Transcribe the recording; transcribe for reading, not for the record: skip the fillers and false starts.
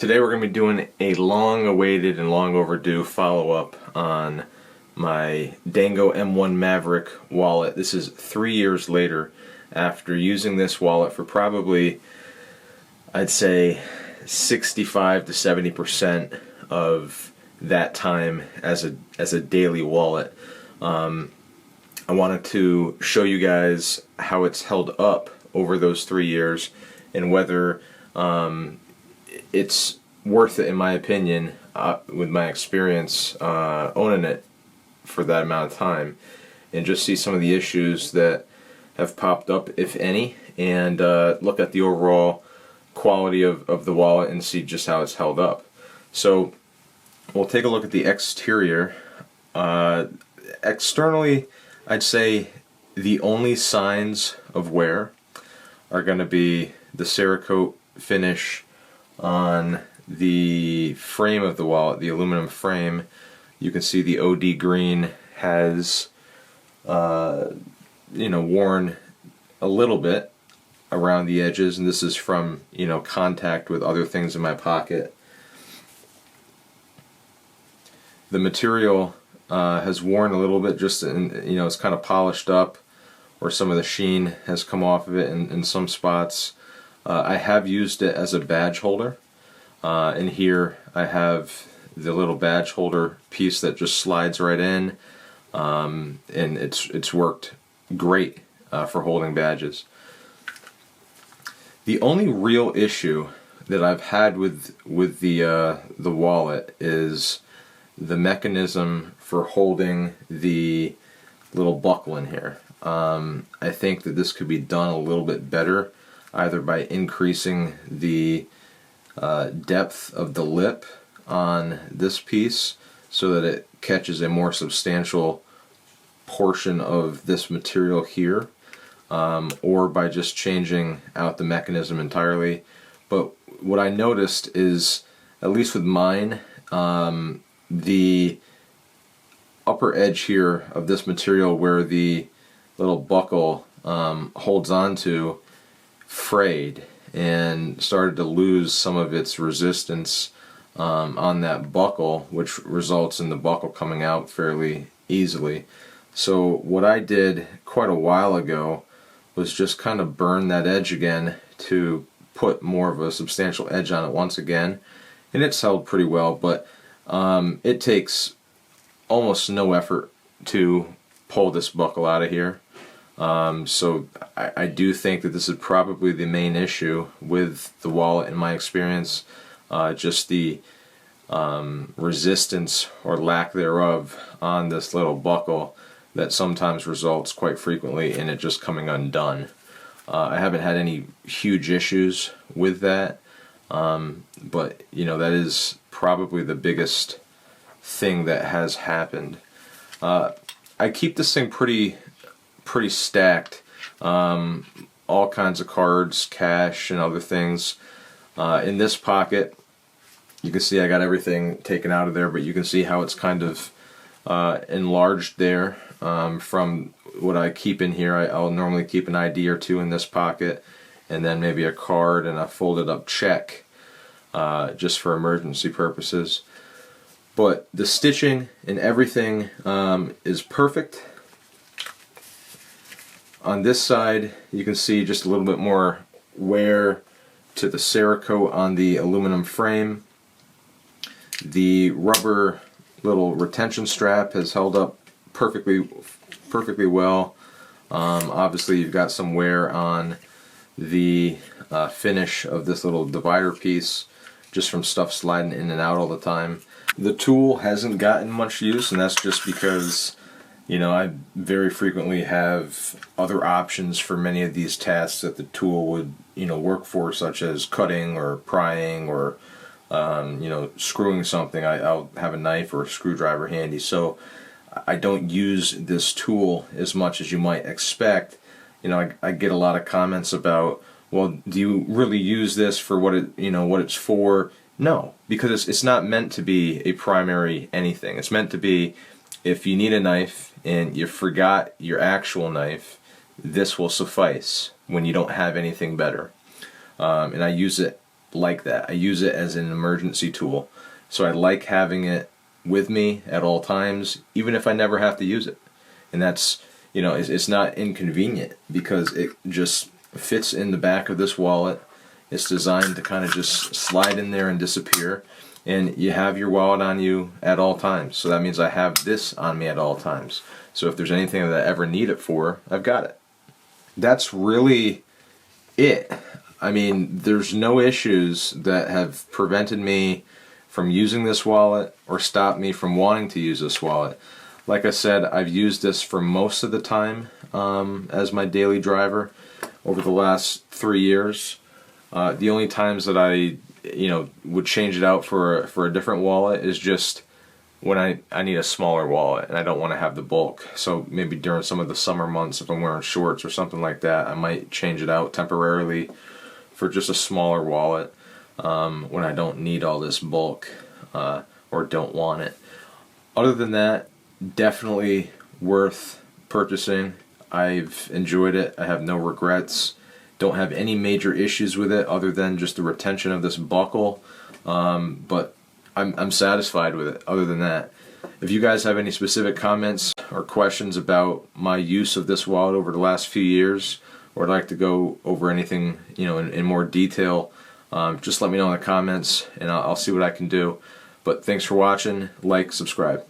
Today we're going to be doing a long-awaited and long overdue follow-up on my Dango M1 Maverick wallet. This is 3 years later after using this wallet for probably, I'd say, 65 to 70% of that time as a daily wallet. I wanted to show you guys how it's held up over those 3 years and whether it's worth it in my opinion, with my experience owning it for that amount of time, and just see some of the issues that have popped up, if any, and look at the overall quality of the wallet and see just how it's held up. So we'll take a look at the exterior. Externally, I'd say the only signs of wear are going to be the Cerakote finish on the frame of the wallet, the aluminum frame. You can see the OD green has worn a little bit around the edges, and this is from contact with other things in my pocket. The material has worn a little bit, just it's kind of polished up, or some of the sheen has come off of it in some spots. I have used it as a badge holder, and here I have the little badge holder piece that just slides right in, and it's worked great for holding badges. The only real issue that I've had with the wallet is the mechanism for holding the little buckle in here. I think that this could be done a little bit better, either by increasing the depth of the lip on this piece so that it catches a more substantial portion of this material here, or by just changing out the mechanism entirely. But what I noticed is, at least with mine, the upper edge here of this material where the little buckle holds onto frayed and started to lose some of its resistance on that buckle, which results in the buckle coming out fairly easily. So what I did quite a while ago was just kind of burn that edge again to put more of a substantial edge on it once again, and it's held pretty well, but it takes almost no effort to pull this buckle out of here. So I do think that this is probably the main issue with the wallet in my experience, just the resistance or lack thereof on this little buckle that sometimes results quite frequently in it just coming undone. I haven't had any huge issues with that, but that is probably the biggest thing that has happened. I keep this thing pretty stacked, all kinds of cards, cash, and other things. In this pocket, you can see I got everything taken out of there, but you can see how it's kind of enlarged there from what I keep in here. I'll normally keep an ID or two in this pocket, and then maybe a card and a folded up check, just for emergency purposes. But the stitching and everything is perfect. On this side, you can see just a little bit more wear to the Cerakote on the aluminum frame. The rubber little retention strap has held up perfectly well. Obviously, you've got some wear on the finish of this little divider piece, just from stuff sliding in and out all the time. The tool hasn't gotten much use, and that's just because I very frequently have other options for many of these tasks that the tool would work for, such as cutting or prying or screwing something. I'll have a knife or a screwdriver handy, so I don't use this tool as much as you might expect. I get a lot of comments about, well, do you really use this for what it's for? No, because it's not meant to be a primary anything. It's meant to be, if you need a knife and you forgot your actual knife, this will suffice when you don't have anything better. And I use it like that. I use it as an emergency tool. So I like having it with me at all times, even if I never have to use it. And that's, you know, it's not inconvenient because it just fits in the back of this wallet. It's designed to kind of just slide in there and disappear. And you have your wallet on you at all times. So that means I have this on me at all times. So if there's anything that I ever need it for, I've got it. That's really it. I mean, there's no issues that have prevented me from using this wallet or stopped me from wanting to use this wallet. Like I said, I've used this for most of the time as my daily driver over the last 3 years. The only times that I, would change it out for a different wallet is just when I need a smaller wallet and I don't want to have the bulk. So maybe during some of the summer months, if I'm wearing shorts or something like that, I might change it out temporarily for just a smaller wallet when I don't need all this bulk or don't want it. Other than that, definitely worth purchasing. I've enjoyed it. I have no regrets. Don't have any major issues with it other than just the retention of this buckle. But I'm satisfied with it other than that. If you guys have any specific comments or questions about my use of this wallet over the last few years, or would like to go over anything in more detail, just let me know in the comments and I'll see what I can do. But thanks for watching. Like, subscribe.